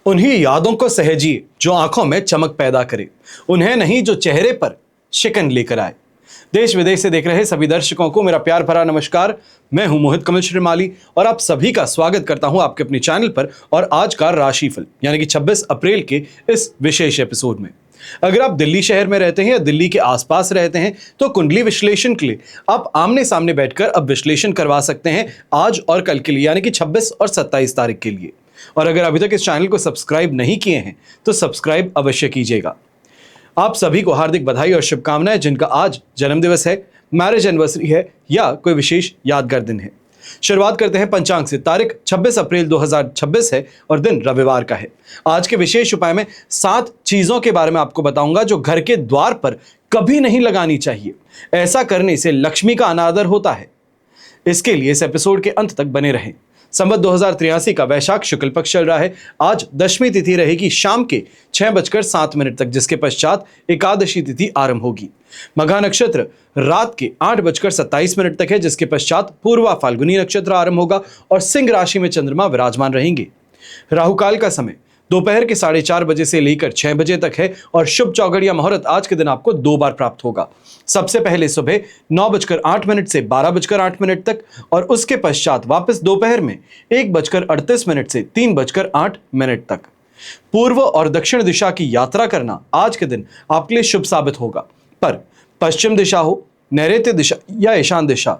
उन्हीं यादों को सहेजिए जो आंखों में चमक पैदा करे, उन्हें नहीं जो चेहरे पर शिकन लेकर आए। देश विदेश से देख रहे सभी दर्शकों को मेरा प्यार भरा नमस्कार। मैं हूं मोहित कमल श्रीमाली और आप सभी का स्वागत करता हूं आपके अपने चैनल पर और आज का राशिफल यानी कि 26 अप्रैल के इस विशेष एपिसोड में। अगर आप दिल्ली शहर में रहते हैं या दिल्ली के आसपास रहते हैं तो कुंडली विश्लेषण के लिए आप आमने सामने बैठकर अब विश्लेषण करवा सकते हैं आज और कल के लिए यानी कि 26 और 27 तारीख के लिए। और अगर अभी तक इस चैनल को सब्सक्राइब नहीं किए हैं तो सब्सक्राइब अवश्य कीजिएगा। आप सभी को हार्दिक बधाई और शुभकामनाएं जिनका आज जन्मदिवस है, मैरिज एनिवर्सरी है या कोई विशेष यादगार दिन है। शुरुआत करते हैं पंचांग से। तारीख 26 अप्रैल 2026 है और दिन रविवार का है। आज के विशेष उपाय में 7 चीजों के बारे में आपको बताऊंगा जो घर के द्वार पर कभी नहीं लगानी चाहिए। ऐसा करने से लक्ष्मी का अनादर होता है। इसके लिए इस एपिसोड के अंत तक बने रहें। संवत 2083 का वैशाख शुक्ल पक्ष चल रहा है। आज दशमी तिथि रहेगी शाम के 6:07 तक, जिसके पश्चात एकादशी तिथि आरंभ होगी। मघा नक्षत्र रात के 8:27 तक है, जिसके पश्चात पूर्वा फाल्गुनी नक्षत्र आरंभ होगा और सिंह राशि में चंद्रमा विराजमान रहेंगे। राहुकाल का समय दोपहर के 4:30 बजे से लेकर 6 बजे तक है और शुभ चौघड़ या मुहूर्त आज के दिन आपको 2 बार प्राप्त होगा। सबसे पहले सुबह 9:08 से 12:08 तक और उसके पश्चात वापस दोपहर में 1:38 से 3:08 तक। पूर्व और दक्षिण दिशा की यात्रा करना आज के दिन आपके लिए शुभ साबित होगा, पर पश्चिम दिशा हो, नैऋत्य दिशा या ईशान दिशा,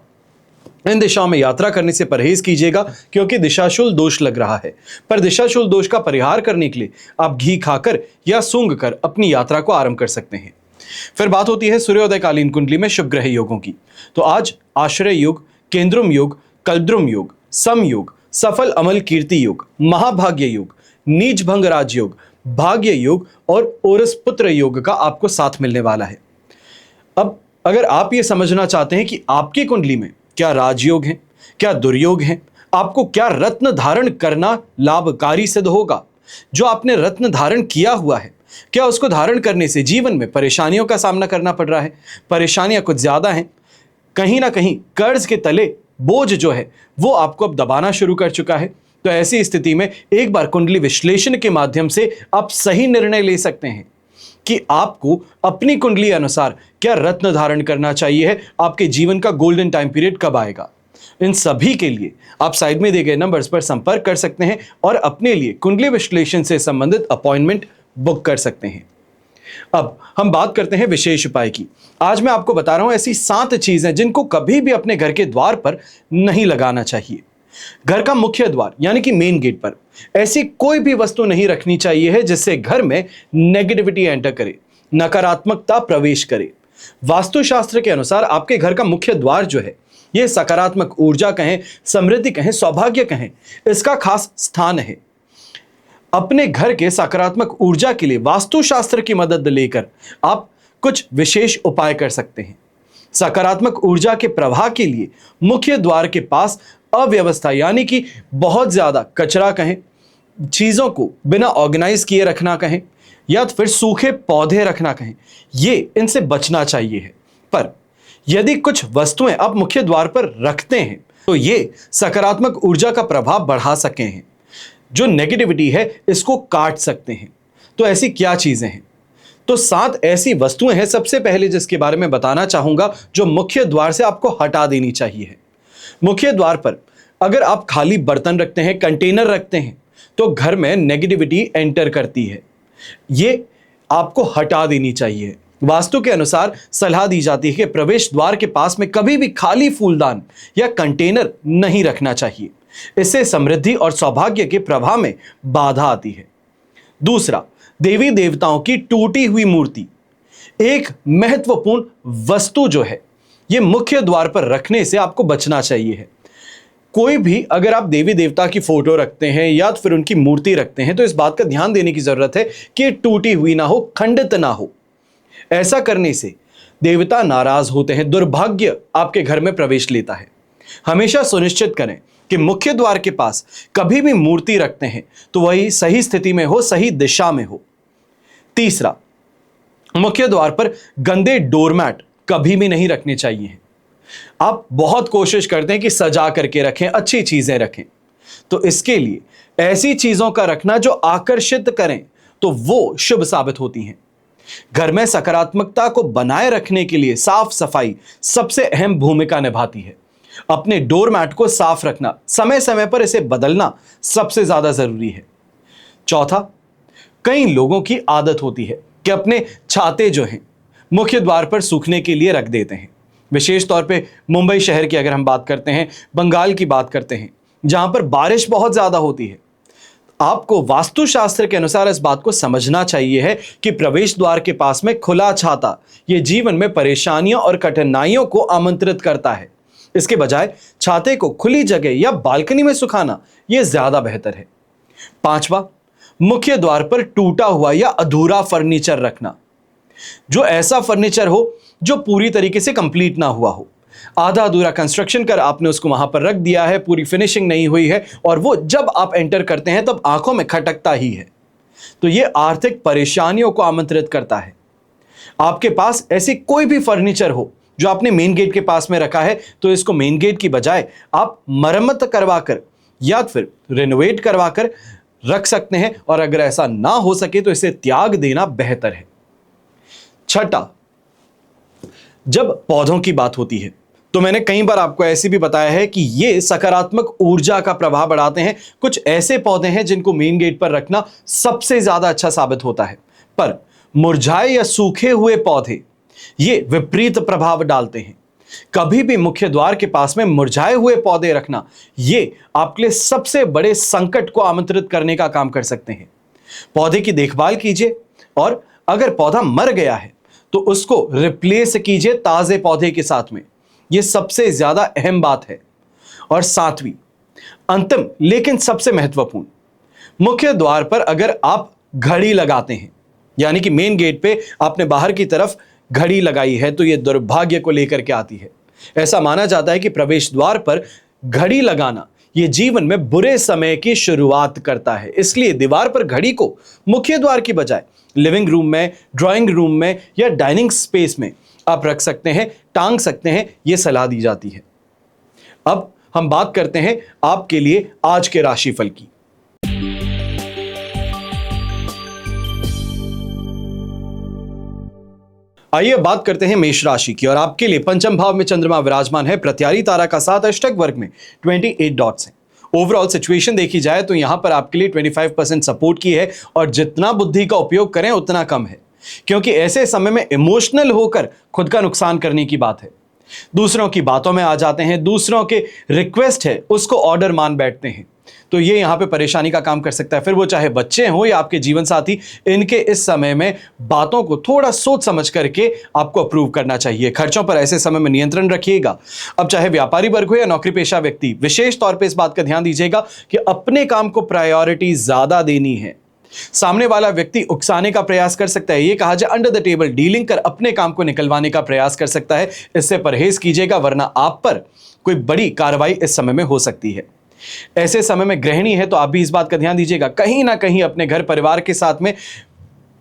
इन दिशाओं में यात्रा करने से परहेज कीजिएगा क्योंकि दिशाशूल दोष लग रहा है। पर दिशाशूल दोष का परिहार करने के लिए आप घी खाकर या सूंघ कर अपनी यात्रा को आरंभ कर सकते हैं। फिर बात होती है सूर्योदयकालीन कुंडली में शुभ ग्रह योगों की। तो आज आश्रय योग, केंद्रुम योग, कल्द्रुम योग, सम योग, सफल अमल कीर्ति योग, महाभाग्य योग, नीच भंग राज योग, भाग्य योग और ओरस पुत्र योग का आपको साथ मिलने वाला है। अब अगर आप ये समझना चाहते हैं कि आपकी कुंडली में क्या राजयोग है, क्या दुर्योग है, आपको क्या रत्न धारण करना लाभकारी सिद्ध होगा, जो आपने रत्न धारण किया हुआ है क्या उसको धारण करने से जीवन में परेशानियों का सामना करना पड़ रहा है, परेशानियां कुछ ज्यादा हैं, कहीं ना कहीं कर्ज के तले बोझ जो है वो आपको अब दबाना शुरू कर चुका है, तो ऐसी स्थिति में एक बार कुंडली विश्लेषण के माध्यम से आप सही निर्णय ले सकते हैं कि आपको अपनी कुंडली अनुसार क्या रत्न धारण करना चाहिए है, आपके जीवन का गोल्डन टाइम पीरियड कब आएगा। इन सभी के लिए आप साइड में दिए गए नंबर्स पर संपर्क कर सकते हैं और अपने लिए कुंडली विश्लेषण से संबंधित अपॉइंटमेंट बुक कर सकते हैं। अब हम बात करते हैं विशेष उपाय की। आज मैं आपको बता रहा हूं ऐसी 7 चीजें जिनको कभी भी अपने घर के द्वार पर नहीं लगाना चाहिए। घर का मुख्य द्वार यानी कि मेन गेट पर ऐसी कोई भी वस्तु नहीं रखनी चाहिए है जिससे घर में नेगेटिविटी एंटर करे, नकारात्मकता प्रवेश करे। वास्तुशास्त्र के अनुसार आपके घर का मुख्य द्वार जो है यह सकारात्मक ऊर्जा कहें, समृद्धि कहें, सौभाग्य कहें, इसका खास स्थान है। अपने घर के सकारात्मक ऊर्जा के लिए वास्तुशास्त्र की मदद लेकर आप कुछ विशेष उपाय कर सकते हैं। सकारात्मक ऊर्जा के प्रवाह के लिए मुख्य द्वार के पास अव्यवस्था यानी कि बहुत ज्यादा कचरा कहें, चीजों को बिना ऑर्गेनाइज किए रखना कहें या फिर सूखे पौधे रखना कहें, ये इनसे बचना चाहिए है। पर यदि कुछ वस्तुएं आप मुख्य द्वार पर रखते हैं तो ये सकारात्मक ऊर्जा का प्रभाव बढ़ा सके हैं, जो नेगेटिविटी है इसको काट सकते हैं। तो ऐसी क्या चीजें हैं? तो 7 ऐसी वस्तुएं हैं सबसे पहले जिसके बारे में बताना चाहूंगा जो मुख्य द्वार से आपको हटा देनी चाहिए है। मुख्य द्वार पर अगर आप खाली बर्तन रखते हैं, कंटेनर रखते हैं तो घर में नेगेटिविटी एंटर करती है, ये आपको हटा देनी चाहिए। वास्तु के अनुसार सलाह दी जाती है कि प्रवेश द्वार के पास में कभी भी खाली फूलदान या कंटेनर नहीं रखना चाहिए। इससे समृद्धि और सौभाग्य के प्रवाह में बाधा आती है। दूसरा, देवी देवताओं की टूटी हुई मूर्ति एक महत्वपूर्ण वस्तु जो है यह मुख्य द्वार पर रखने से आपको बचना चाहिए है। कोई भी अगर आप देवी देवता की फोटो रखते हैं या फिर उनकी मूर्ति रखते हैं तो इस बात का ध्यान देने की जरूरत है कि टूटी हुई ना हो, खंडित ना हो। ऐसा करने से देवता नाराज होते हैं, दुर्भाग्य आपके घर में प्रवेश लेता है। हमेशा सुनिश्चित करें कि मुख्य द्वार के पास कभी भी मूर्ति रखते हैं तो वही सही स्थिति में हो, सही दिशा में हो। तीसरा, मुख्य द्वार पर गंदे डोरमैट कभी भी नहीं रखने चाहिए। आप बहुत कोशिश करते हैं कि सजा करके रखें, अच्छी चीजें रखें, तो इसके लिए ऐसी चीजों का रखना जो आकर्षित करें तो वो शुभ साबित होती हैं। घर में सकारात्मकता को बनाए रखने के लिए साफ सफाई सबसे अहम भूमिका निभाती है। अपने डोरमैट को साफ रखना, समय समय पर इसे बदलना सबसे ज्यादा जरूरी है। चौथा, कई लोगों की आदत होती है कि अपने छाते जो हैं मुख्य द्वार पर सूखने के लिए रख देते हैं। विशेष तौर पे मुंबई शहर की अगर हम बात करते हैं, बंगाल की बात करते हैं, जहां पर बारिश बहुत ज्यादा होती है, आपको वास्तुशास्त्र के अनुसार इस बात को समझना चाहिए है कि प्रवेश द्वार के पास में खुला छाता यह जीवन में परेशानियों और कठिनाइयों को आमंत्रित करता है। इसके बजाय छाते को खुली जगह या बालकनी में सुखाना यह ज्यादा बेहतर है। पांचवा, मुख्य द्वार पर टूटा हुआ या अधूरा फर्नीचर रखना। जो ऐसा फर्नीचर हो जो पूरी तरीके से कंप्लीट ना हुआ हो, आधा अधूरा कंस्ट्रक्शन कर आपने उसको वहां पर रख दिया है, पूरी फिनिशिंग नहीं हुई है और वो जब आप एंटर करते हैं तब आंखों में खटकता ही है, तो ये आर्थिक परेशानियों को आमंत्रित करता है। आपके पास ऐसी कोई भी फर्नीचर हो जो आपने मेन गेट के पास में रखा है, तो इसको मेन गेट की बजाय आप मरम्मत करवाकर या फिर रिनोवेट करवाकर रख सकते हैं, और अगर ऐसा ना हो सके तो इसे त्याग देना बेहतर है। छठा, जब पौधों की बात होती है तो मैंने कई बार आपको ऐसे भी बताया है कि ये सकारात्मक ऊर्जा का प्रभाव बढ़ाते हैं। कुछ ऐसे पौधे हैं जिनको मेन गेट पर रखना सबसे ज्यादा अच्छा साबित होता है, पर मुरझाए या सूखे हुए पौधे ये विपरीत प्रभाव डालते हैं। कभी भी मुख्य द्वार के पास में मुरझाए हुए पौधे रखना ये आपके लिए सबसे बड़े संकट को आमंत्रित करने का काम कर सकते हैं। पौधे की देखभाल कीजिए और अगर पौधा मर गया है तो उसको रिप्लेस कीजिए ताजे पौधे के साथ में। यह सबसे ज्यादा अहम बात है। और सातवीं, अंतिम लेकिन सबसे महत्वपूर्ण, मुख्य द्वार पर अगर आप घड़ी लगाते हैं, यानी कि मेन गेट पे आपने बाहर की तरफ घड़ी लगाई है, तो यह दुर्भाग्य को लेकर के आती है। ऐसा माना जाता है कि प्रवेश द्वार पर घड़ी लगाना यह जीवन में बुरे समय की शुरुआत करता है। इसलिए दीवार पर घड़ी को मुख्य द्वार की बजाय लिविंग रूम में, ड्राइंग रूम में या डाइनिंग स्पेस में आप रख सकते हैं, टांग सकते हैं, यह सलाह दी जाती है। अब हम बात करते हैं आपके लिए आज के राशिफल की। आइए बात करते हैं मेष राशि की, और आपके लिए पंचम भाव में चंद्रमा विराजमान है। प्रत्यारी तारा का साथ अष्टक वर्ग में 28 डॉट्स हैं। ओवरऑल सिचुएशन देखी जाए तो यहां पर आपके लिए 25% सपोर्ट की है, और जितना बुद्धि का उपयोग करें उतना कम है, क्योंकि ऐसे समय में इमोशनल होकर खुद का नुकसान करने की बात है। दूसरों की बातों में आ जाते हैं, दूसरों के रिक्वेस्ट है उसको ऑर्डर मान बैठते हैं, तो ये यहां पे परेशानी का काम कर सकता है। फिर वो चाहे बच्चे हो या आपके जीवन साथी, इनके इस समय में बातों को थोड़ा सोच समझ करके आपको अप्रूव करना चाहिए। खर्चों पर ऐसे समय में नियंत्रण रखिएगा। अब चाहे व्यापारी वर्ग हो या नौकरी पेशा व्यक्ति, विशेष तौर पे इस बात का ध्यान दीजिएगा कि अपने काम को प्रायोरिटी ज्यादा देनी है। सामने वाला व्यक्ति उकसाने का प्रयास कर सकता है, ये कहा जाए अंडर द टेबल डीलिंग कर अपने काम को निकलवाने का प्रयास कर सकता है। इससे परहेज कीजिएगा, वरना आप पर कोई बड़ी कार्रवाई इस समय में हो सकती है। ऐसे समय में गृहिणी है तो आप भी इस बात का ध्यान दीजिएगा, कहीं ना कहीं अपने घर परिवार के साथ में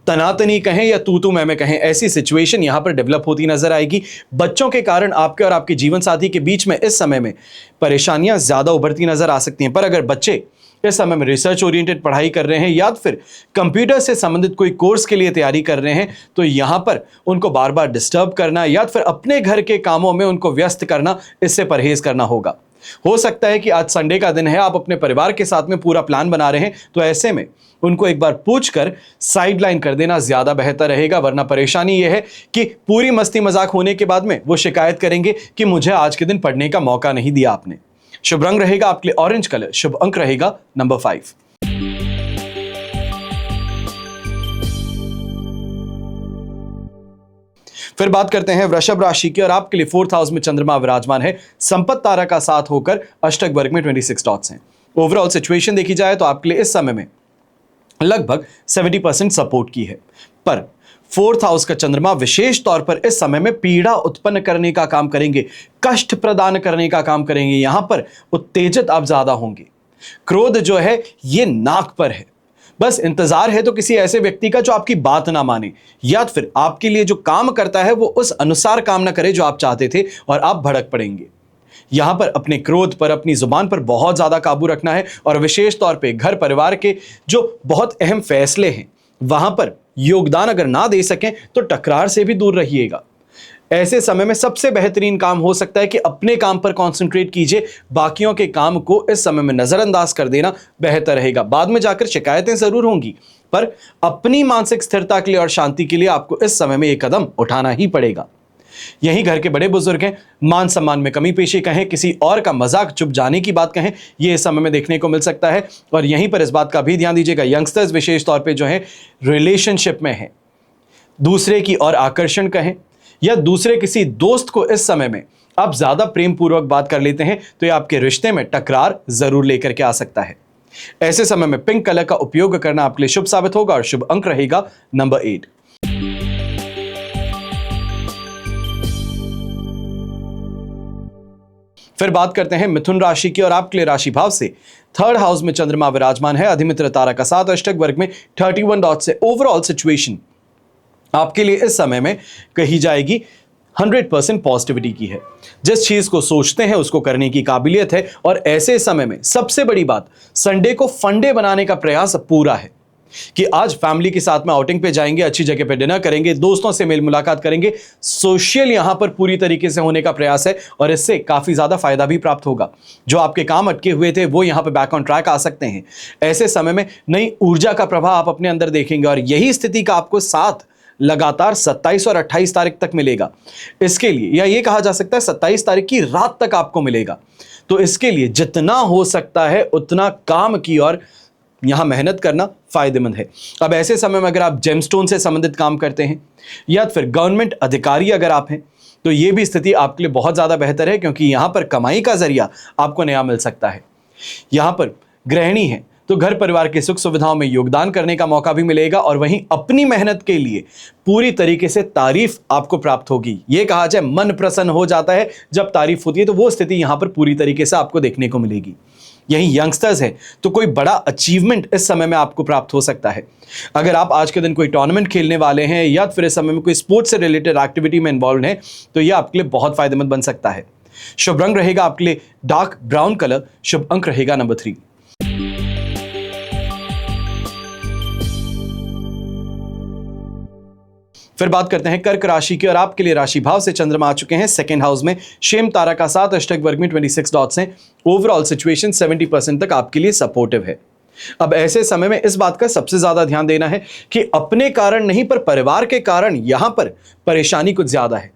तनातनी कहें या तू मैं कहें, ऐसी सिचुएशन यहां पर डेवलप होती नजर आएगी। बच्चों के कारण आपके और आपके जीवन साथी के बीच में इस समय में परेशानियां ज्यादा उभरती नजर आ सकती हैं। पर अगर बच्चे इस समय में रिसर्च ओरिएंटेड पढ़ाई कर रहे हैं या फिर कंप्यूटर से संबंधित कोई कोर्स के लिए तैयारी कर रहे हैं, तो यहां पर उनको बार बार डिस्टर्ब करना या फिर अपने घर के कामों में उनको व्यस्त करना, इससे परहेज करना होगा। हो सकता है कि आज संडे का दिन है, आप अपने परिवार के साथ में पूरा प्लान बना रहे हैं, तो ऐसे में उनको एक बार पूछकर साइडलाइन कर देना ज्यादा बेहतर रहेगा, वरना परेशानी यह है कि पूरी मस्ती मजाक होने के बाद में वो शिकायत करेंगे कि मुझे आज के दिन पढ़ने का मौका नहीं दिया आपने। शुभ रंग रहेगा आपके लिए ऑरेंज कलर, शुभ अंक रहेगा नंबर 5। फिर बात करते हैं वृषभ राशि की, और आपके लिए 4th हाउस में चंद्रमा विराजमान है। संपत्ति तारा का साथ होकर अष्टक वर्ग में 26 डॉट्स हैं। ओवरऑल सिचुएशन देखी जाए तो आपके लिए इस समय में लगभग 70% सपोर्ट की है, पर 4th हाउस का चंद्रमा विशेष तौर पर इस समय में पीड़ा उत्पन्न करने का काम करेंगे, कष्ट प्रदान करने का काम करेंगे। यहां पर उत्तेजित आप ज्यादा होंगे। क्रोध जो है ये नाक पर है। बस इंतजार है तो किसी ऐसे व्यक्ति का जो आपकी बात ना माने, या फिर आपके लिए जो काम करता है वो उस अनुसार काम ना करे जो आप चाहते थे, और आप भड़क पड़ेंगे। यहां पर अपने क्रोध पर, अपनी जुबान पर बहुत ज्यादा काबू रखना है और विशेष तौर पे घर परिवार के जो बहुत अहम फैसले हैं वहां पर योगदान अगर ना दे सकें तो टकरार से भी दूर रहिएगा। ऐसे समय में सबसे बेहतरीन काम हो सकता है कि अपने काम पर कंसंट्रेट कीजिए, बाकियों के काम को इस समय में नजरअंदाज कर देना बेहतर रहेगा। बाद में जाकर शिकायतें जरूर होंगी, पर अपनी मानसिक स्थिरता के लिए और शांति के लिए आपको इस समय में एक कदम उठाना ही पड़ेगा। यही घर के बड़े बुजुर्ग हैं, मान सम्मान में कमी पेशी कहें, किसी और का मजाक चुप जाने की बात कहें, ये इस समय में देखने को मिल सकता है। और यहीं पर इस बात का भी ध्यान दीजिएगा, यंगस्टर्स विशेष तौर पे जो है रिलेशनशिप में है, दूसरे की ओर आकर्षण कहें या दूसरे किसी दोस्त को इस समय में आप ज्यादा प्रेम पूर्वक बात कर लेते हैं तो ये आपके रिश्ते में टकरार जरूर लेकर के आ सकता है। ऐसे समय में पिंक कलर का उपयोग करना आपके लिए शुभ साबित होगा और शुभ अंक रहेगा नंबर 8। फिर बात करते हैं मिथुन राशि की और आपके लिए राशि भाव से थर्ड हाउस में चंद्रमा विराजमान है, अधिमित्र तारा का 7 अष्टक वर्ग में 31 डॉट से ओवरऑल सिचुएशन आपके लिए इस समय में कही जाएगी 100% पॉजिटिविटी की है। जिस चीज को सोचते हैं उसको करने की काबिलियत है और ऐसे समय में सबसे बड़ी बात, संडे को फंडे बनाने का प्रयास पूरा है कि आज फैमिली के साथ में आउटिंग पे जाएंगे, अच्छी जगह पे डिनर करेंगे, दोस्तों से मेल मुलाकात करेंगे। सोशल यहां पर पूरी तरीके से होने का प्रयास है और इससे काफी ज्यादा फायदा भी प्राप्त होगा। जो आपके काम अटके हुए थे वो यहां पे बैक ऑन ट्रैक आ सकते हैं। ऐसे समय में नई ऊर्जा का प्रभाव आप अपने अंदर देखेंगे और यही स्थिति का आपको साथ लगातार 27 और 28 तारीख तक मिलेगा। इसके लिए या ये कहा जा सकता है 27 तारीख की रात तक आपको मिलेगा। तो इसके लिए जितना हो सकता है उतना काम की और यहां मेहनत करना फायदेमंद है। अब ऐसे समय में अगर आप जेमस्टोन से संबंधित काम करते हैं या फिर गवर्नमेंट अधिकारी अगर आप हैं तो ये भी स्थिति आपके लिए बहुत ज्यादा बेहतर है, क्योंकि यहां पर कमाई का जरिया आपको नया मिल सकता है। यहां पर गृहिणी है तो घर परिवार की सुख सुविधाओं में योगदान करने का मौका भी मिलेगा और वहीं अपनी मेहनत के लिए पूरी तरीके से तारीफ आपको प्राप्त होगी। यह कहा जाए मन प्रसन्न हो जाता है जब तारीफ होती है, तो वो स्थिति यहां पर पूरी तरीके से आपको देखने को मिलेगी। यही यंगस्टर्स है तो कोई बड़ा अचीवमेंट इस समय में आपको प्राप्त हो सकता है। अगर आप आज के दिन कोई टूर्नामेंट खेलने वाले हैं या फिर इस समय में कोई स्पोर्ट्स से रिलेटेड एक्टिविटी में इन्वॉल्व है तो यह आपके लिए बहुत फायदेमंद बन सकता है। शुभ रंग रहेगा आपके लिए डार्क ब्राउन कलर, शुभ अंक रहेगा नंबर 3। फिर बात करते हैं कर्क राशि की और आपके लिए राशि भाव से चंद्रमा आ चुके हैं सेकंड हाउस में, शेम तारा का 7 अष्टक वर्ग में 26 डॉट्स हैं। ओवरऑल सिचुएशन 70% तक आपके लिए सपोर्टिव है। अब ऐसे समय में इस बात का सबसे ज्यादा ध्यान देना है कि अपने कारण नहीं पर परिवार के कारण यहां पर परेशानी कुछ ज्यादा है,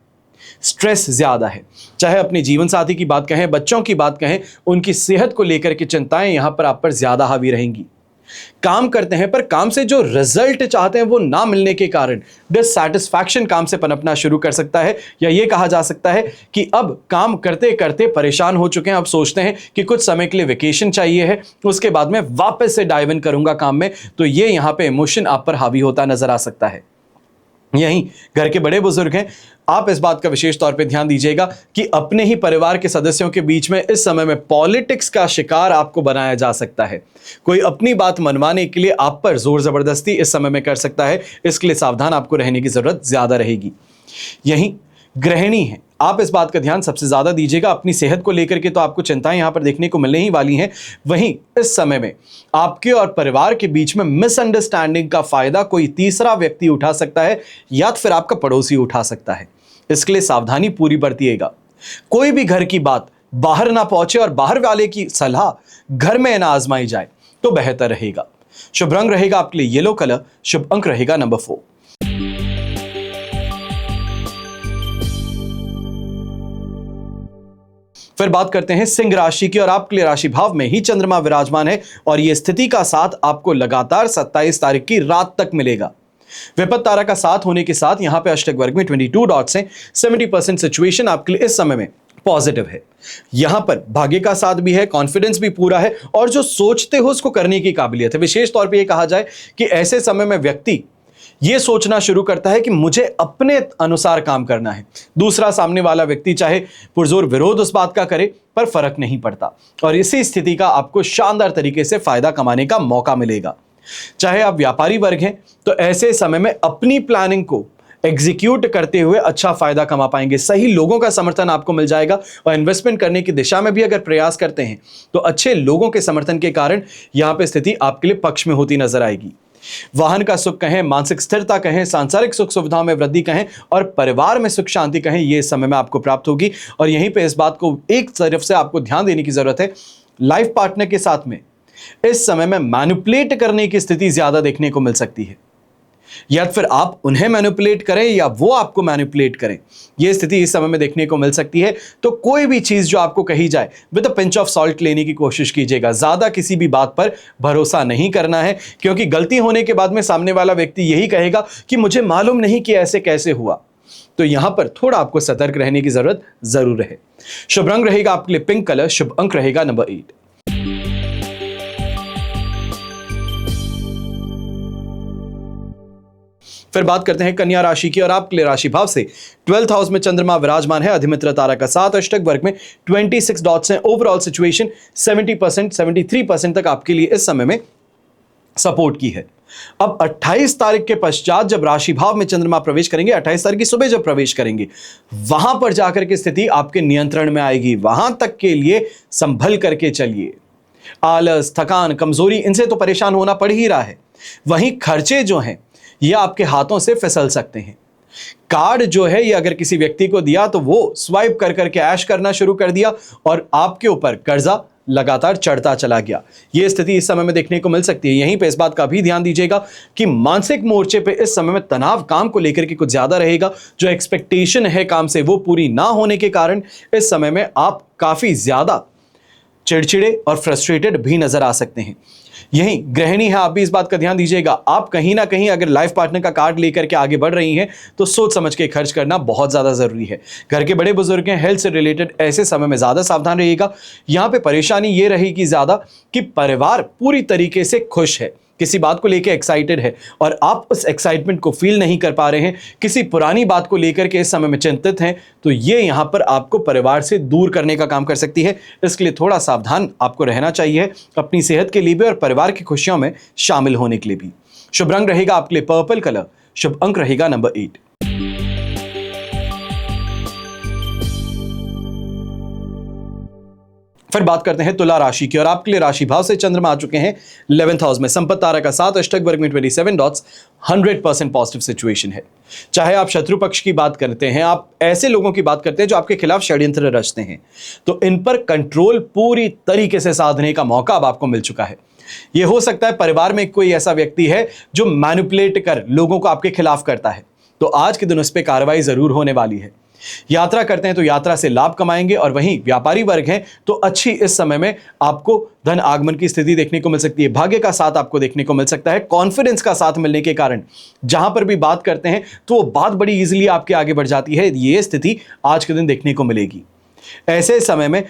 स्ट्रेस ज्यादा है। चाहे अपने जीवन साथी की बात कहें, बच्चों की बात कहें, उनकी सेहत को लेकर के चिंताएं यहां पर आप पर ज्यादा हावी रहेंगी। काम करते हैं पर काम से जो रिजल्ट चाहते हैं वो ना मिलने के कारण डिससैटिस्फैक्शन काम से पनपना शुरू कर सकता है, या ये कहा जा सकता है कि अब काम करते करते परेशान हो चुके हैं। अब सोचते हैं कि कुछ समय के लिए वेकेशन चाहिए है, उसके बाद में वापस से डाइव इन करूंगा काम में। तो ये यहां पे इमोशन आप पर हावी होता नजर आ सकता है। यहीं घर के बड़े बुजुर्ग हैं, आप इस बात का विशेष तौर पे ध्यान दीजिएगा कि अपने ही परिवार के सदस्यों के बीच में इस समय में पॉलिटिक्स का शिकार आपको बनाया जा सकता है। कोई अपनी बात मनवाने के लिए आप पर जोर जबरदस्ती इस समय में कर सकता है, इसके लिए सावधान आपको रहने की जरूरत ज्यादा रहेगी। यहीं गृहिणी है, आप इस बात का ध्यान सबसे ज्यादा दीजिएगा। अपनी सेहत को लेकर के तो आपको चिंताएं यहां पर देखने को मिलने ही वाली हैं। वहीं इस समय में आपके और परिवार के बीच में मिसअंडरस्टैंडिंग का फायदा कोई तीसरा व्यक्ति उठा सकता है या फिर आपका पड़ोसी उठा सकता है। इसके लिए सावधानी पूरी बरतिएगा। कोई भी घर की बात बाहर ना पहुंचे और बाहर वाले की सलाह घर में ना आजमाई जाए तो बेहतर रहेगा। शुभ रंग रहेगा आपके लिए येलो कलर, शुभ अंक रहेगा नंबर 4। फिर बात करते हैं सिंह राशि की और आपके लिए राशि भाव में ही चंद्रमा विराजमान है और यह स्थिति का साथ आपको लगातार 27 तारीख की रात तक मिलेगा। विपद तारा का साथ होने के साथ यहां पे अष्टक वर्ग में 22 डॉट्स हैं। 70% सिचुएशन आपके लिए इस समय में पॉजिटिव है। यहां पर भाग्य का साथ भी है, कॉन्फिडेंस भी पूरा है और जो सोचते हो उसको करने की काबिलियत है। विशेष तौर पे यह कहा जाए कि ऐसे समय में व्यक्ति यह सोचना शुरू करता है कि मुझे अपने अनुसार काम करना है। दूसरा सामने वाला व्यक्ति चाहे पुरजोर विरोध उस बात का करे पर फर्क नहीं पड़ता और इसी स्थिति का आपको शानदार तरीके से फायदा कमाने का मौका मिलेगा। चाहे आप व्यापारी वर्ग हैं तो ऐसे समय में अपनी प्लानिंग को एग्जीक्यूट करते हुए अच्छा फायदा कमा पाएंगे। सही लोगों का समर्थन आपको मिल जाएगा और इन्वेस्टमेंट करने की दिशा में भी अगर प्रयास करते हैं तो अच्छे लोगों के समर्थन के कारण यहां पे स्थिति आपके लिए पक्ष में होती नजर आएगी। वाहन का सुख कहें, मानसिक स्थिरता कहें, सांसारिक सुख सुविधाओं में वृद्धि कहें और परिवार में सुख शांति कहें, यह इस समय में आपको प्राप्त होगी। और यहीं पे इस बात को एक तरफ से आपको ध्यान देने की जरूरत है, लाइफ पार्टनर के साथ में इस समय में मैनिपुलेट करने की स्थिति ज्यादा देखने को मिल सकती है, या फिर आप उन्हें मैनिपुलेट करें या वो आपको मैनिपुलेट करें, यह स्थिति इस समय में देखने को मिल सकती है। तो कोई भी चीज जो आपको कही जाए with a pinch of salt लेने की कोशिश कीजिएगा। ज्यादा किसी भी बात पर भरोसा नहीं करना है, क्योंकि गलती होने के बाद में सामने वाला व्यक्ति यही कहेगा कि मुझे मालूम नहीं कि ऐसे कैसे हुआ। तो यहां पर थोड़ा आपको सतर्क रहने की जरूरत जरूर है। शुभ रंग रहेगा आपके लिए पिंक कलर, शुभ अंक रहेगा नंबर 8। फिर बात करते हैं कन्या राशि की और आपके लिए राशि भाव से 12th हाउस में चंद्रमा विराजमान है। अधिमित्र तारा का 7 अष्टक वर्ग में 26 डॉट्स हैं। ओवरऑल सिचुएशन 70% 73% तक आपके लिए इस समय में सपोर्ट की है। अब 28 तारीख के पश्चात जब राशि भाव में चंद्रमा प्रवेश करेंगे, 28 तारीख की सुबह जब प्रवेश करेंगे, वहां पर जाकर के स्थिति आपके नियंत्रण में आएगी। वहां तक के लिए संभल करके चलिए। आलस, थकान, कमजोरी, इनसे तो परेशान होना पड़ ही रहा है। वहीं खर्चे जो हैं ये आपके हाथों से फिसल सकते हैं। कार्ड जो है ये अगर किसी व्यक्ति को दिया तो वो स्वाइप कर करके ऐश करना शुरू कर दिया और आपके ऊपर कर्जा लगातार चढ़ता चला गया। ये स्थिति इस समय में देखने को मिल सकती है। यहीं पे इस बात का भी ध्यान दीजिएगा कि मानसिक मोर्चे पे इस समय में तनाव काम को लेकर के कुछ ज्यादा रहेगा। जो एक्सपेक्टेशन है काम से वो पूरी ना होने के कारण इस समय में आप काफी ज्यादा चिड़चिड़े और फ्रस्ट्रेटेड भी नजर आ सकते हैं। यही गृहिणी है, आप भी इस बात का ध्यान दीजिएगा। आप कहीं ना कहीं अगर लाइफ पार्टनर का कार्ड लेकर के आगे बढ़ रही हैं तो सोच समझ के खर्च करना बहुत ज्यादा जरूरी है। घर के बड़े बुजुर्ग हैं, हेल्थ से रिलेटेड ऐसे समय में ज्यादा सावधान रहिएगा। यहां पे परेशानी ये रहेगी ज्यादा कि परिवार पूरी तरीके से खुश है, किसी बात को लेकर एक्साइटेड है और आप उस एक्साइटमेंट को फील नहीं कर पा रहे हैं, किसी पुरानी बात को लेकर के इस समय में चिंतित हैं, तो ये यहां पर आपको परिवार से दूर करने का काम कर सकती है। इसके लिए थोड़ा सावधान आपको रहना चाहिए, अपनी सेहत के लिए भी और परिवार की खुशियों में शामिल होने के लिए भी। शुभ रंग रहेगा आपके लिए पर्पल कलर, शुभ अंक रहेगा नंबर 8। फिर बात करते हैं तुला राशि की और आपके लिए राशि भाव से चंद्रमा आ चुके हैं 11th हाउस में। संपत्ति तारा का 7 अष्टक वर्ग में 27 डॉट्स, 100% पॉजिटिव सिचुएशन है। चाहे आप शत्रु पक्ष की बात करते हैं, आप ऐसे लोगों की बात करते हैं जो आपके खिलाफ षड्यंत्र रचते हैं, तो इन पर कंट्रोल पूरी तरीके से साधने का मौका अब आपको मिल चुका है। यह हो सकता है परिवार में कोई ऐसा व्यक्ति है जो मैनिपुलेट कर लोगों को आपके खिलाफ करता है, तो आज के दिन उस पर कार्रवाई जरूर होने वाली है। यात्रा करते हैं तो यात्रा से लाभ कमाएंगे और वहीं व्यापारी वर्ग हैं तो अच्छी इस समय में आपको धन आगमन की स्थिति देखने को मिल सकती है। भाग्य का साथ आपको देखने को मिल सकता है। कॉन्फिडेंस का साथ मिलने के कारण जहां पर भी बात करते हैं तो वो बात बड़ी इजीली आपके आगे बढ़ जाती है। ये स्थिति आज के दिन देखने को मिलेगी। ऐसे समय में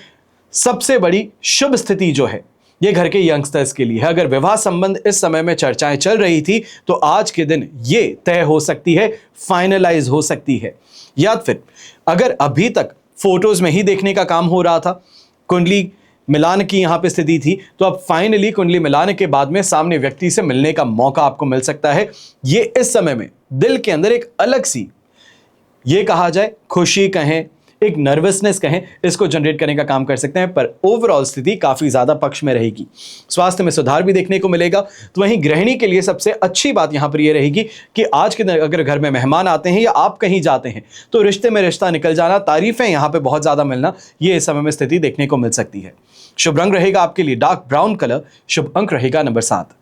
सबसे बड़ी शुभ स्थिति जो है ये घर के यंगस्टर्स के लिए है। अगर विवाह संबंध इस समय में चर्चाएं चल रही थी तो आज के दिन ये तय हो सकती है, फाइनलाइज हो सकती है। या फिर अगर अभी तक फोटोज में ही देखने का काम हो रहा था, कुंडली मिलान की यहां पे स्थिति थी, तो अब फाइनली कुंडली मिलान के बाद में सामने व्यक्ति से मिलने का मौका आपको मिल सकता है। ये इस समय में दिल के अंदर एक अलग सी, ये कहा जाए खुशी कहें, एक नर्वसनेस कहें, इसको जनरेट करने का काम कर सकते हैं। पर ओवरऑल स्थिति काफी ज्यादा पक्ष में रहेगी। स्वास्थ्य में सुधार भी देखने को मिलेगा। तो वहीं गृहिणी के लिए सबसे अच्छी बात यहां पर यह रहेगी कि आज के दिन अगर घर में मेहमान आते हैं या आप कहीं जाते हैं तो रिश्ते में रिश्ता निकल जाना, तारीफें यहां पर बहुत ज्यादा मिलना, यह इस समय में स्थिति देखने को मिल सकती है। शुभ रंग रहेगा आपके लिए डार्क ब्राउन कलर, शुभ अंक रहेगा नंबर 7।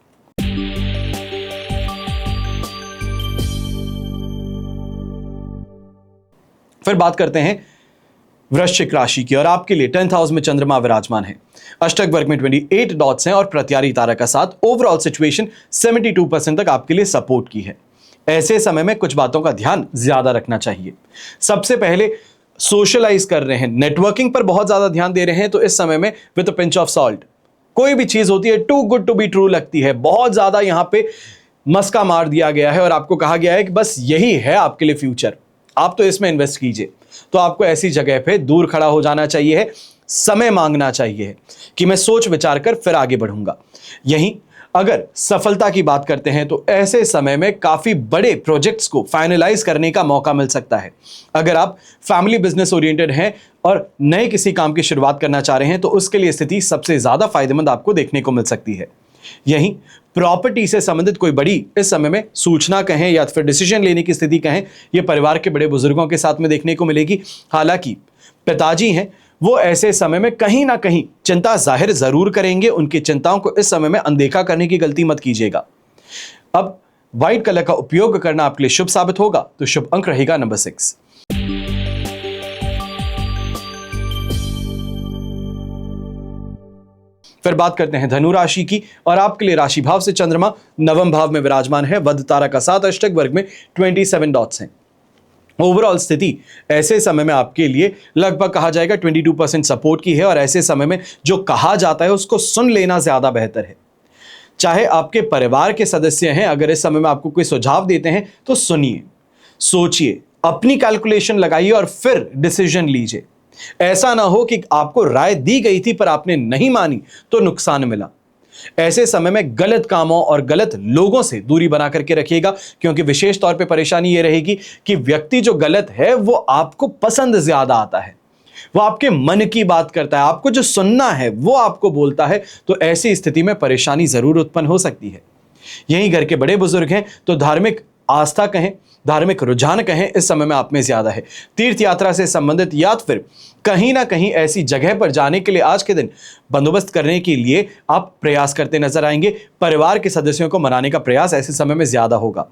फिर बात करते हैं वृश्चिक राशि की और आपके लिए 10th हाउस में चंद्रमा विराजमान है। अष्टक वर्ग में 28 डॉट्स हैं और प्रत्यारी तारा का साथ। ओवरऑल सिचुएशन 72% तक आपके लिए सपोर्ट की है। ऐसे समय में कुछ बातों का ध्यान ज्यादा रखना चाहिए। सबसे पहले सोशलाइज कर रहे हैं, नेटवर्किंग पर बहुत ज्यादा ध्यान दे रहे हैं, तो इस समय में with a pinch of salt कोई भी चीज होती है too good to be true लगती है। बहुत ज्यादा यहां पे मस्का मार दिया गया है और आपको कहा गया है कि बस यही है आपके लिए फ्यूचर, आप तो इसमें इन्वेस्ट कीजिए। तो आपको ऐसी जगह पे दूर खड़ा हो जाना चाहिए, समय मांगना चाहिए कि मैं सोच विचार कर फिर आगे बढ़ूंगा। यहीं अगर सफलता की बात करते हैं तो ऐसे समय में काफी बड़े प्रोजेक्ट्स को फाइनलाइज करने का मौका मिल सकता है। अगर आप फैमिली बिजनेस ओरिएंटेड हैं और नए किसी काम की शुरुआत करना चाह रहे हैं तो उसके लिए स्थिति सबसे ज्यादा फायदेमंद आपको देखने को मिल सकती है। यहीं प्रॉपर्टी से संबंधित कोई बड़ी इस समय में सूचना कहें या फिर डिसीजन लेने की स्थिति कहें, यह परिवार के बड़े बुजुर्गों के साथ में देखने को मिलेगी। हालांकि पिताजी हैं वो ऐसे समय में कहीं ना कहीं चिंता जाहिर जरूर करेंगे। उनकी चिंताओं को इस समय में अनदेखा करने की गलती मत कीजिएगा। अब व्हाइट कलर का उपयोग करना आपके लिए शुभ साबित होगा, तो शुभ अंक रहेगा नंबर 6। फिर बात करते हैं धनु राशि की, और आपके लिए राशि भाव से चंद्रमा नवम भाव में विराजमान है। वध तारा का 7 अष्टक वर्ग में 27 डॉट्स हैं। ओवरऑल स्थिति ऐसे समय में आपके लिए लगभग कहा जाएगा 22% सपोर्ट की है, और ऐसे समय में जो कहा जाता है उसको सुन लेना ज्यादा बेहतर है। चाहे आपके परिवार के सदस्य हैं, अगर इस समय में आपको कोई सुझाव देते हैं तो सुनिए, सोचिए, अपनी कैलकुलेशन लगाइए और फिर डिसीजन लीजिए। ऐसा ना हो कि आपको राय दी गई थी पर आपने नहीं मानी तो नुकसान मिला। ऐसे समय में गलत कामों और गलत लोगों से दूरी बना करके रखिएगा, क्योंकि विशेष तौर पे परेशानी यह रहेगी कि व्यक्ति जो गलत है वो आपको पसंद ज्यादा आता है, वो आपके मन की बात करता है, आपको जो सुनना है वो आपको बोलता है। तो ऐसी स्थिति में परेशानी जरूर उत्पन्न हो सकती है। यहीं घर के बड़े बुजुर्ग हैं तो धार्मिक आस्था कहें, धार्मिक रुझान कहें, इस समय में आप में ज्यादा है। तीर्थ यात्रा से संबंधित या फिर कहीं ना कहीं ऐसी जगह पर जाने के लिए आज के दिन बंदोबस्त करने के लिए आप प्रयास करते नजर आएंगे। परिवार के सदस्यों को मनाने का प्रयास ऐसे समय में ज्यादा होगा।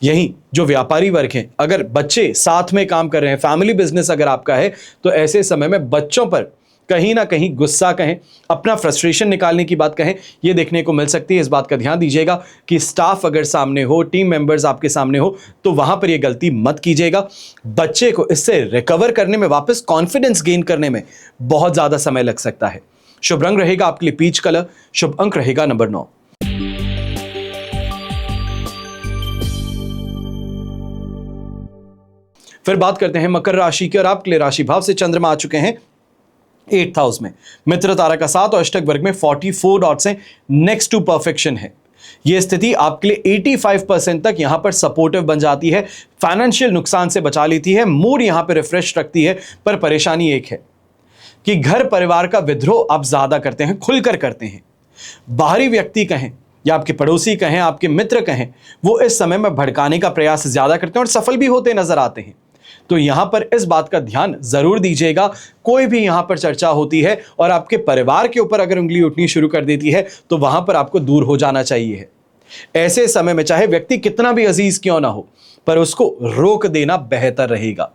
यहीं जो व्यापारी वर्ग हैं, अगर बच्चे साथ में काम कर रहे हैं, फैमिली बिजनेस अगर आपका है, तो ऐसे समय में बच्चों पर कहीं ना कहीं गुस्सा कहें, अपना फ्रस्ट्रेशन निकालने की बात कहें, यह देखने को मिल सकती है। इस बात का ध्यान दीजिएगा कि स्टाफ अगर सामने हो, टीम मेंबर्स आपके सामने हो, तो वहां पर यह गलती मत कीजिएगा। बच्चे को इससे रिकवर करने में, वापस कॉन्फिडेंस गेन करने में बहुत ज्यादा समय लग सकता है। शुभ रंग रहेगा आपके लिए पीच कलर, शुभ अंक रहेगा नंबर 9। फिर बात करते हैं मकर राशि की, और आपके लिए राशि भाव से चंद्रमा आ चुके हैं 8th हाउस में। मित्र तारा का 7 और अष्टक वर्ग में 44 डॉट्स हैं। नेक्स्ट टू परफेक्शन है। यह स्थिति आपके लिए 85% तक यहां पर सपोर्टिव बन जाती है, फाइनेंशियल नुकसान से बचा लेती है, मूड यहां पर रिफ्रेश रखती है। पर परेशानी एक है कि घर परिवार का विद्रोह आप ज्यादा करते हैं, खुलकर करते हैं। बाहरी व्यक्ति कहें या आपके पड़ोसी कहें, आपके मित्र कहें, वो इस समय में भड़काने का प्रयास ज्यादा करते हैं और सफल भी होते नजर आते हैं। तो यहां पर इस बात का ध्यान जरूर दीजिएगा। कोई भी यहां पर चर्चा होती है और आपके परिवार के ऊपर अगर उंगली उठनी शुरू कर देती है तो वहां पर आपको दूर हो जाना चाहिए। ऐसे समय में चाहे व्यक्ति कितना भी अजीज क्यों ना हो, पर उसको रोक देना बेहतर रहेगा।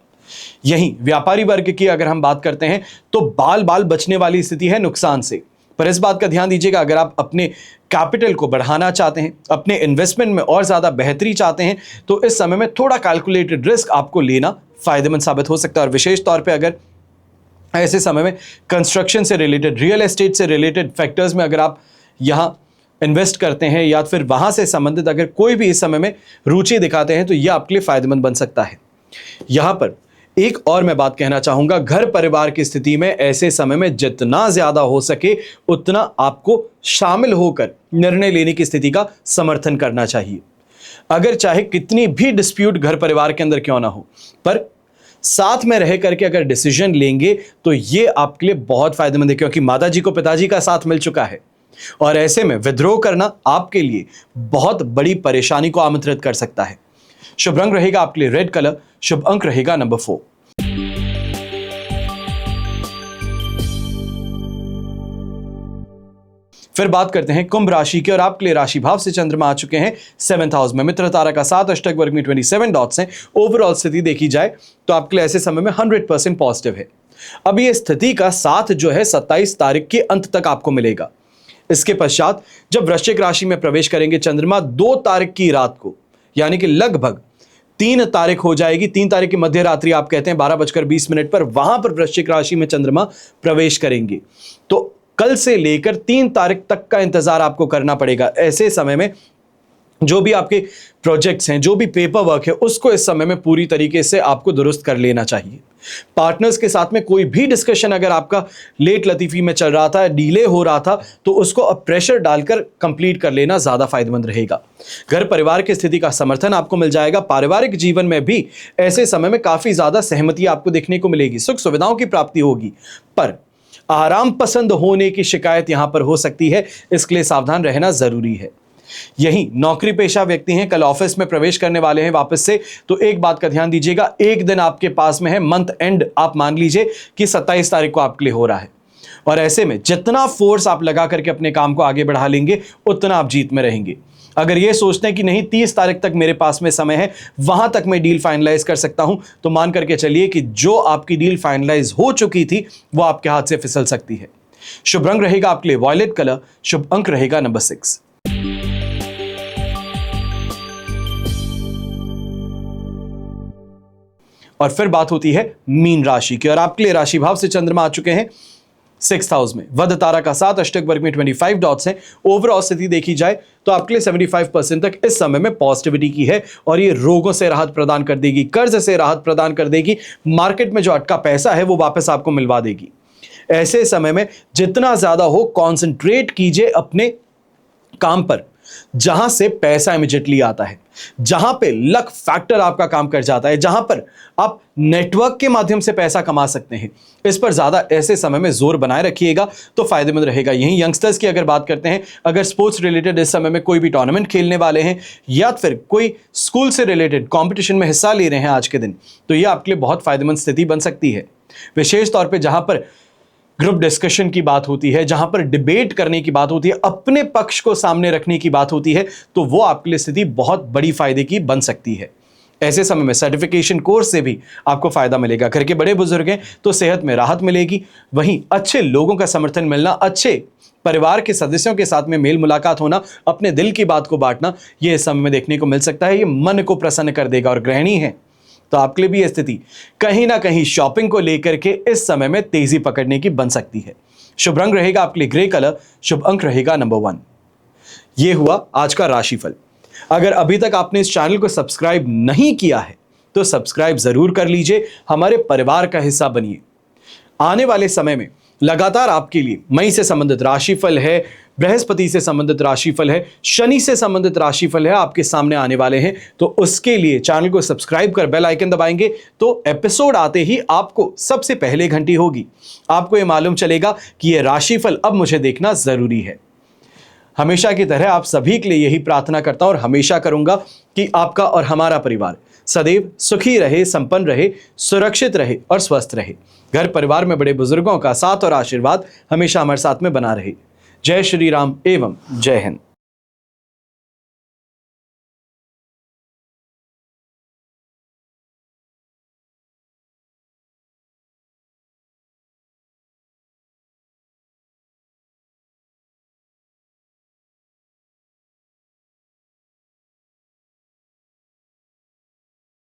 यहीं व्यापारी वर्ग की अगर हम बात करते हैं तो बाल बाल बचने वाली स्थिति है नुकसान से। पर इस बात का ध्यान दीजिएगा, अगर आप अपने कैपिटल को बढ़ाना चाहते हैं, अपने इन्वेस्टमेंट में और ज्यादा बेहतरी चाहते हैं, तो इस समय में थोड़ा कैलकुलेटेड रिस्क आपको लेना फायदेमंद साबित हो सकता है। और विशेष तौर पे अगर ऐसे समय में कंस्ट्रक्शन से रिलेटेड, रियल एस्टेट से रिलेटेड फैक्टर्स में अगर आप यहां इन्वेस्ट करते हैं या फिर वहां से संबंधित अगर कोई भी इस समय में रुचि दिखाते हैं तो यह आपके लिए फायदेमंद बन सकता है। यहां पर एक और मैं बात कहना चाहूंगा, घर परिवार की स्थिति में ऐसे समय में जितना ज्यादा हो सके उतना आपको शामिल होकर निर्णय लेने की स्थिति का समर्थन करना चाहिए। अगर चाहे कितनी भी डिस्प्यूट घर परिवार के अंदर क्यों ना हो, पर साथ में रह करके अगर डिसीजन लेंगे तो ये आपके लिए बहुत फायदेमंद है, क्योंकि माताजी को पिताजी का साथ मिल चुका है और ऐसे में विद्रोह करना आपके लिए बहुत बड़ी परेशानी को आमंत्रित कर सकता है। शुभ रंग रहेगा आपके लिए रेड कलर, शुभ अंक रहेगा नंबर 4। फिर बात करते हैं कुंभ राशि की, और आपके लिए राशि भाव से चंद्रमा आ चुके हैं 7th हाउस में। मित्र तारा का 7 अष्टक वर्ग में 27 डॉट्स हैं। ओवरऑल स्थिति देखी जाए तो आपके लिए ऐसे समय में 100% पॉजिटिव है। अब ये स्थिति का साथ जो है 27 तारीख के अंत तक आपको मिलेगा। इसके पश्चात जब वृश्चिक राशि में प्रवेश करेंगे चंद्रमा 2 तारीख की रात को, यानी कि लगभग 3 तारीख हो जाएगी, 3 तारीख की मध्य रात्रि आप कहते हैं 12:20 पर, वहां पर वृश्चिक राशि में चंद्रमा प्रवेश करेंगे। तो कल से लेकर 3 तारीख तक का इंतजार आपको करना पड़ेगा। ऐसे समय में जो भी आपके प्रोजेक्ट्स हैं, जो भी पेपर वर्क है, उसको इस समय में पूरी तरीके से आपको दुरुस्त कर लेना चाहिए। पार्टनर्स के साथ में कोई भी डिस्कशन अगर आपका लेट लतीफी में चल रहा था, डिले हो रहा था, तो उसको अब प्रेशर डालकर कंप्लीट कर लेना ज्यादा फायदेमंद रहेगा। घर परिवार की स्थिति का समर्थन आपको मिल जाएगा। पारिवारिक जीवन में भी ऐसे समय में काफी ज्यादा सहमति आपको देखने को मिलेगी। सुख सुविधाओं की प्राप्ति होगी, पर आराम पसंद होने की शिकायत यहां पर हो सकती है, इसके लिए सावधान रहना जरूरी है। यही नौकरी पेशा व्यक्ति हैं, कल ऑफिस में प्रवेश करने वाले हैं वापस से, तो एक बात का ध्यान दीजिएगा, एक दिन आपके पास में है, मंथ एंड आप मान लीजिए कि 27 तारीख को आपके लिए हो रहा है, और ऐसे में जितना फोर्स आप लगा करके अपने काम को आगे बढ़ा लेंगे उतना आप जीत में रहेंगे। अगर ये सोचते हैं कि नहीं 30 तारीख तक मेरे पास में समय है, वहां तक मैं डील फाइनलाइज कर सकता हूं, तो मान करके चलिए कि जो आपकी डील फाइनलाइज हो चुकी थी वो आपके हाथ से फिसल सकती है। शुभ रंग रहेगा आपके लिए वॉयलेट कलर, शुभ अंक रहेगा नंबर 6। और फिर बात होती है मीन राशि की, और आपके लिए राशि भाव से चंद्रमा आ चुके हैं 6th हाउस में। वध तारा का 7, अष्टक वर्ग में 25 डॉट्स हैं। ओवरऑल स्थिति देखी जाए तो आपके लिए 75% तक इस समय में पॉजिटिविटी की है, और ये रोगों से राहत प्रदान कर देगी, कर्ज से राहत प्रदान कर देगी, मार्केट में जो अटका पैसा है वो वापस आपको मिलवा देगी। ऐसे समय में जितना ज्यादा हो कॉन्सेंट्रेट कीजिए अपने काम पर, जहां से पैसा इमीडिएटली आता है, जहां पे लक फैक्टर आपका काम कर जाता है, जहां पर आप नेटवर्क के माध्यम से पैसा कमा सकते हैं, इस पर ज्यादा ऐसे समय में जोर बनाए रखिएगा तो फायदेमंद रहेगा। यहीं यंगस्टर्स की अगर बात करते हैं, अगर स्पोर्ट्स रिलेटेड इस समय में कोई भी टूर्नामेंट खेलने वाले हैं या फिर कोई स्कूल से रिलेटेड कंपटीशन में हिस्सा ले रहे हैं आज के दिन, तो यह आपके लिए बहुत फायदेमंद स्थिति बन सकती है। विशेष तौर पर जहां पर ग्रुप डिस्कशन की बात होती है, जहां पर डिबेट करने की बात होती है, अपने पक्ष को सामने रखने की बात होती है, तो वो आपके लिए स्थिति बहुत बड़ी फायदे की बन सकती है। ऐसे समय में सर्टिफिकेशन कोर्स से भी आपको फायदा मिलेगा। घर के बड़े बुजुर्ग हैं तो सेहत में राहत मिलेगी। वहीं अच्छे लोगों का समर्थन मिलना, अच्छे परिवार के सदस्यों के साथ में मेल मुलाकात होना, अपने दिल की बात को बांटना, ये इस समय में देखने को मिल सकता है। ये मन को प्रसन्न कर देगा। और गृहिणी है तो आपके लिए भी यह स्थिति कहीं ना कहीं शॉपिंग को लेकर के इस समय में तेजी पकड़ने की बन सकती है। शुभ रंग रहेगा आपके लिए ग्रे कलर, शुभ अंक रहेगा नंबर 1। यह हुआ आज का राशिफल। अगर अभी तक आपने इस चैनल को सब्सक्राइब नहीं किया है तो सब्सक्राइब जरूर कर लीजिए, हमारे परिवार का हिस्सा बनिए। आने वाले समय में लगातार आपके लिए मई से संबंधित राशिफल है, बृहस्पति से संबंधित राशिफल है, शनि से संबंधित राशिफल है, आपके सामने आने वाले हैं। तो उसके लिए चैनल को सब्सक्राइब कर बेल आइकन दबाएंगे तो एपिसोड आते ही आपको सबसे पहले घंटी होगी, आपको यह मालूम चलेगा कि यह राशिफल अब मुझे देखना जरूरी है। हमेशा की तरह आप सभी के लिए यही प्रार्थना करता हूं और हमेशा करूंगा कि आपका और हमारा परिवार सदैव सुखी रहे, संपन्न रहे, सुरक्षित रहे और स्वस्थ रहे। घर परिवार में बड़े बुजुर्गों का साथ और आशीर्वाद हमेशा हमारे साथ में बना रहे। जय श्री राम एवं जय हिंद।